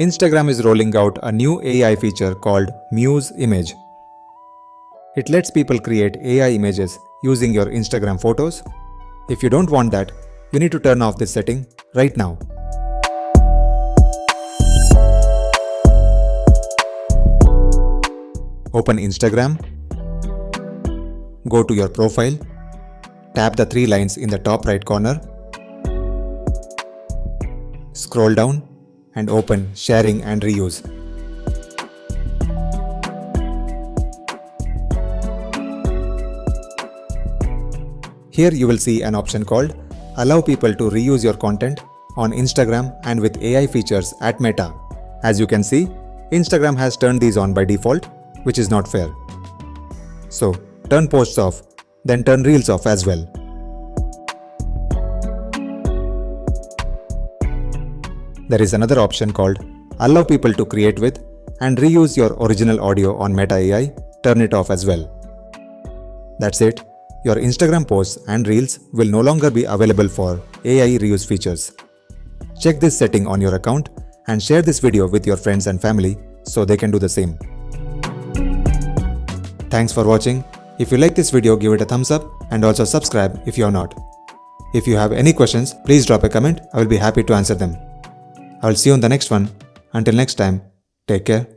Instagram is rolling out a new AI feature called Muse Image. It lets people create AI images using your Instagram photos. If you don't want that, you need to turn off this setting right now. Open Instagram. Go to your profile. Tap the three lines in the top right corner. Scroll down and open Sharing and Reuse. Here you will see an option called Allow people to reuse your content on Instagram and with AI features at Meta. As you can see, Instagram has turned these on by default, which is not fair. So, turn posts off, then turn reels off as well. There is another option called Allow people to create with and reuse your original audio on Meta AI. Turn it off as well. That's it. Your Instagram posts and reels will no longer be available for AI reuse features. Check this setting on your account and share this video with your friends and family so they can do the same. Thanks for watching. If you like this video, give it a thumbs up and also subscribe if you are not. If you have any questions, please drop a comment. I will be happy to answer them. I will see you on the next one. Until next time, take care.